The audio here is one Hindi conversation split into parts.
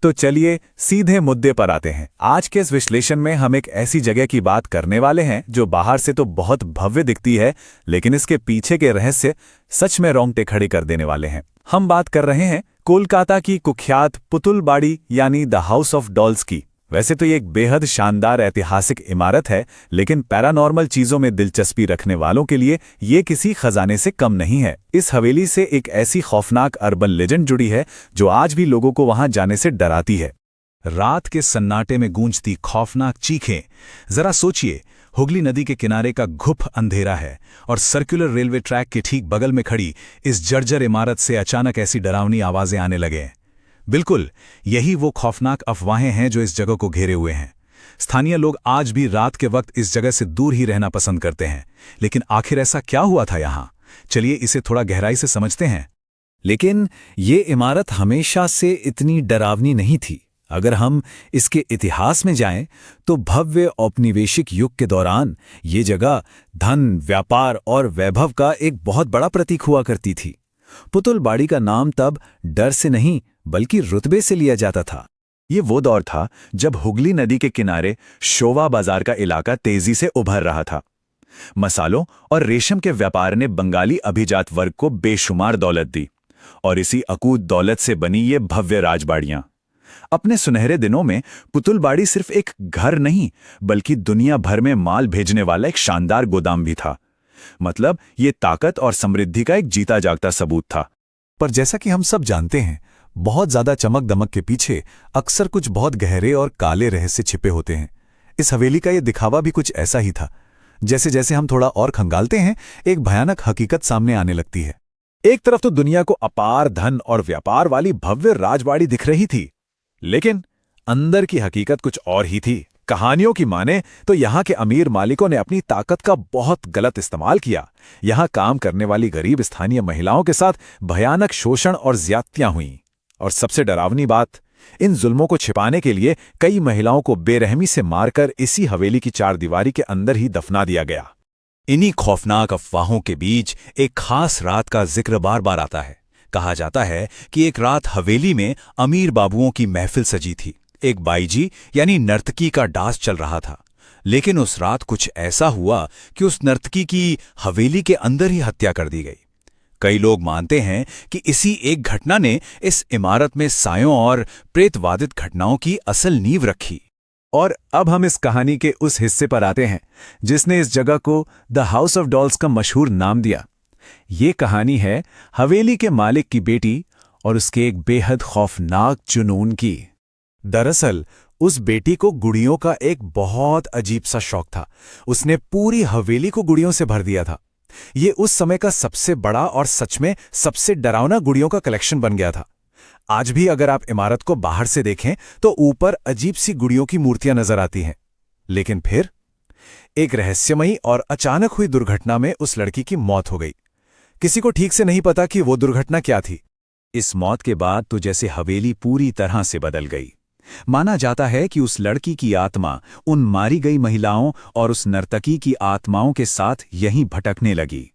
तो चलिए सीधे मुद्दे पर आते हैं। आज के इस विश्लेषण में हम एक ऐसी जगह की बात करने वाले हैं जो बाहर से तो बहुत भव्य दिखती है, लेकिन इसके पीछे के रहस्य सच में रोंगटे खड़े कर देने वाले हैं। हम बात कर रहे हैं कोलकाता की कुख्यात पुतुलबाड़ी यानी द हाउस ऑफ डॉल्स की। वैसे तो ये एक बेहद शानदार ऐतिहासिक इमारत है, लेकिन पैरानॉर्मल चीजों में दिलचस्पी रखने वालों के लिए ये किसी खजाने से कम नहीं है। इस हवेली से एक ऐसी खौफनाक अर्बन लेजेंड जुड़ी है जो आज भी लोगों को वहां जाने से डराती है। रात के सन्नाटे में गूंजती खौफनाक चीखें। जरा सोचिए, हुगली नदी के किनारे का घुप अंधेरा है और सर्कुलर रेलवे ट्रैक के ठीक बगल में खड़ी इस जर्जर इमारत से अचानक ऐसी डरावनी आवाजें आने लगे। बिल्कुल यही वो खौफनाक अफवाहें हैं जो इस जगह को घेरे हुए हैं। स्थानीय लोग आज भी रात के वक्त इस जगह से दूर ही रहना पसंद करते हैं। लेकिन आखिर ऐसा क्या हुआ था यहाँ? चलिए इसे थोड़ा गहराई से समझते हैं। लेकिन ये इमारत हमेशा से इतनी डरावनी नहीं थी। अगर हम इसके इतिहास में जाएं तो भव्य औपनिवेशिक युग के दौरान ये जगह धन, व्यापार और वैभव का एक बहुत बड़ा प्रतीक हुआ करती थी। पुतुलबाड़ी का नाम तब डर से नहीं बल्कि रुतबे से लिया जाता था। ये वो दौर था जब हुगली नदी के किनारे शोवा बाजार का इलाका तेजी से उभर रहा था। मसालों और रेशम के व्यापार ने बंगाली अभिजात वर्ग को बेशुमार दौलत दी और इसी अकूत दौलत से बनी ये भव्य राजबाड़ियां। अपने सुनहरे दिनों में पुतुलबाड़ी सिर्फ एक घर नहीं बल्कि दुनिया भर में माल भेजने वाला एक शानदार गोदाम भी था। मतलब ये ताकत और समृद्धि का एक जीता जागता सबूत था। पर जैसा कि हम सब जानते हैं, बहुत ज्यादा चमक दमक के पीछे अक्सर कुछ बहुत गहरे और काले रहस्य छिपे होते हैं। इस हवेली का ये दिखावा भी कुछ ऐसा ही था। जैसे जैसे हम थोड़ा और खंगालते हैं, एक भयानक हकीकत सामने आने लगती है। एक तरफ तो दुनिया को अपार धन और व्यापार वाली भव्य राजबाड़ी दिख रही थी, लेकिन अंदर की हकीकत कुछ और ही थी। कहानियों की माने तो यहाँ के अमीर मालिकों ने अपनी ताकत का बहुत गलत इस्तेमाल किया। यहाँ काम करने वाली गरीब स्थानीय महिलाओं के साथ भयानक शोषण और ज्यादतियां हुईं। और सबसे डरावनी बात, इन जुल्मों को छिपाने के लिए कई महिलाओं को बेरहमी से मारकर इसी हवेली की चारदीवारी के अंदर ही दफना दिया गया। इन्हीं खौफनाक अफवाहों के बीच एक खास रात का जिक्र बार बार आता है। कहा जाता है कि एक रात हवेली में अमीर बाबुओं की महफिल सजी थी। एक बाईजी यानी नर्तकी का डांस चल रहा था। लेकिन उस रात कुछ ऐसा हुआ कि उस नर्तकी की हवेली के अंदर ही हत्या कर दी गई। कई लोग मानते हैं कि इसी एक घटना ने इस इमारत में सायों और प्रेतवादित घटनाओं की असल नींव रखी। और अब हम इस कहानी के उस हिस्से पर आते हैं जिसने इस जगह को द हाउस ऑफ डॉल्स का मशहूर नाम दिया। ये कहानी है हवेली के मालिक की बेटी और उसके एक बेहद खौफनाक जुनून की। दरअसल उस बेटी को गुड़ियों का एक बहुत अजीब सा शौक था। उसने पूरी हवेली को गुड़ियों से भर दिया था। ये उस समय का सबसे बड़ा और सच में सबसे डरावना गुड़ियों का कलेक्शन बन गया था। आज भी अगर आप इमारत को बाहर से देखें तो ऊपर अजीब सी गुड़ियों की मूर्तियां नजर आती हैं। लेकिन फिर एक रहस्यमयी और अचानक हुई दुर्घटना में उस लड़की की मौत हो गई। किसी को ठीक से नहीं पता कि वो दुर्घटना क्या थी। इस मौत के बाद तो जैसे हवेली पूरी तरह से बदल गई। माना जाता है कि उस लड़की की आत्मा उन मारी गई महिलाओं और उस नर्तकी की आत्माओं के साथ यहीं भटकने लगी।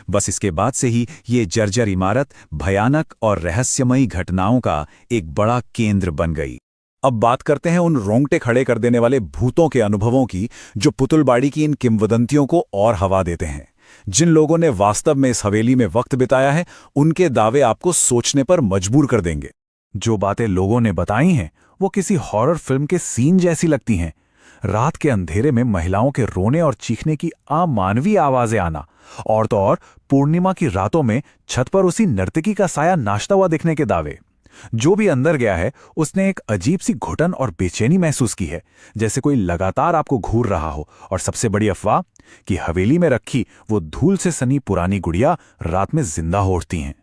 बस इसके बाद से ही ये जर्जर इमारत भयानक और रहस्यमयी घटनाओं का एक बड़ा केंद्र बन गई। अब बात करते हैं उन रोंगटे खड़े कर देने वाले भूतों के अनुभवों की जो पुतुलबाड़ी की इन किंवदंतियों को और हवा देते हैं। जिन लोगों ने वास्तव में इस हवेली में वक्त बिताया है, उनके दावे आपको सोचने पर मजबूर कर देंगे। जो बातें लोगों ने बताई हैं वो किसी हॉरर फिल्म के सीन जैसी लगती हैं। रात के अंधेरे में महिलाओं के रोने और चीखने की अमानवीय आवाजें आना, और तो और पूर्णिमा की रातों में छत पर उसी नर्तकी का साया नाचता हुआ दिखने के दावे। जो भी अंदर गया है उसने एक अजीब सी घुटन और बेचैनी महसूस की है, जैसे कोई लगातार आपको घूर रहा हो। और सबसे बड़ी अफवाह कि हवेली में रखी वो धूल से सनी पुरानी गुड़िया रात में जिंदा हो उठती हैं।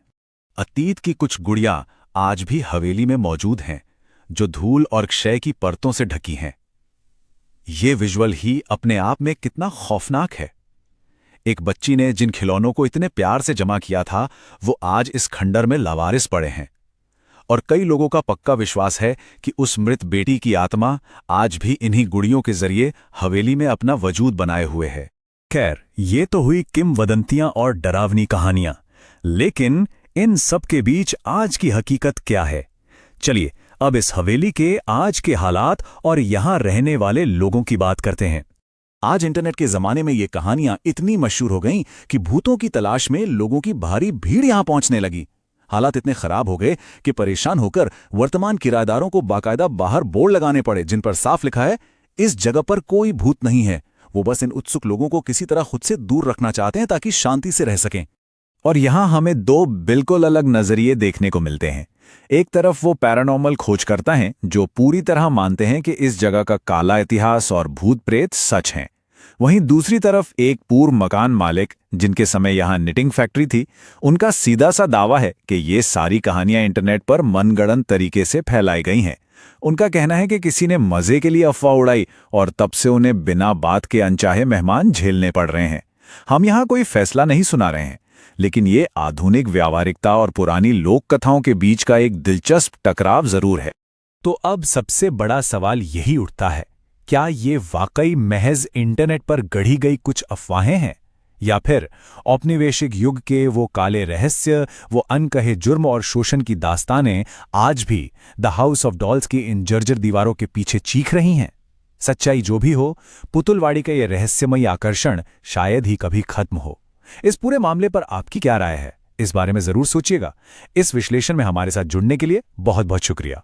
अतीत की कुछ गुड़ियां आज भी हवेली में मौजूद हैं, जो धूल और क्षय की परतों से ढकी हैं। ये विजुअल ही अपने आप में कितना खौफनाक है। एक बच्ची ने जिन खिलौनों को इतने प्यार से जमा किया था वो आज इस खंडर में लावारिस पड़े हैं। और कई लोगों का पक्का विश्वास है कि उस मृत बेटी की आत्मा आज भी इन्हीं गुड़ियों के जरिए हवेली में अपना वजूद बनाए हुए है। खैर, ये तो हुई किंवदंतियां और डरावनी कहानियां, लेकिन इन सब के बीच आज की हकीकत क्या है? चलिए अब इस हवेली के आज के हालात और यहाँ रहने वाले लोगों की बात करते हैं। आज इंटरनेट के जमाने में ये कहानियां इतनी मशहूर हो गईं कि भूतों की तलाश में लोगों की भारी भीड़ यहां पहुंचने लगी। हालात इतने खराब हो गए कि परेशान होकर वर्तमान किराएदारों को बाकायदा बाहर बोर्ड लगाने पड़े जिन पर साफ लिखा है, इस जगह पर कोई भूत नहीं है। वो बस इन उत्सुक लोगों को किसी तरह खुद से दूर रखना चाहते हैं ताकि शांति से रह सकें। और यहाँ हमें दो बिल्कुल अलग नजरिए देखने को मिलते हैं। एक तरफ वो पैरानॉर्मल खोजकर्ता हैं जो पूरी तरह मानते हैं कि इस जगह का काला इतिहास और भूत प्रेत सच हैं। वहीं दूसरी तरफ एक पूर्व मकान मालिक जिनके समय यहाँ निटिंग फैक्ट्री थी, उनका सीधा सा दावा है कि ये सारी कहानियां इंटरनेट पर मनगढ़ंत तरीके से फैलाई गई हैं। उनका कहना है कि किसी ने मजे के लिए अफवाह उड़ाई और तब से उन्हें बिना बात के अनचाहे मेहमान झेलने पड़ रहे हैं। हम यहाँ कोई फैसला नहीं सुना रहे हैं, लेकिन ये आधुनिक व्यावहारिकता और पुरानी लोक कथाओं के बीच का एक दिलचस्प टकराव जरूर है। तो अब सबसे बड़ा सवाल यही उठता है, क्या ये वाकई महज इंटरनेट पर गढ़ी गई कुछ अफवाहें हैं, या फिर औपनिवेशिक युग के वो काले रहस्य, वो अनकहे जुर्म और शोषण की दास्तानें आज भी द हाउस ऑफ डॉल्स की इन जर्जर दीवारों के पीछे चीख रही हैं? सच्चाई जो भी हो, पुतुलवाड़ी का ये रहस्यमयी आकर्षण शायद ही कभी खत्म हो। इस पूरे मामले पर आपकी क्या राय है? इस बारे में जरूर सोचिएगा। इस विश्लेषण में हमारे साथ जुड़ने के लिए बहुत बहुत शुक्रिया।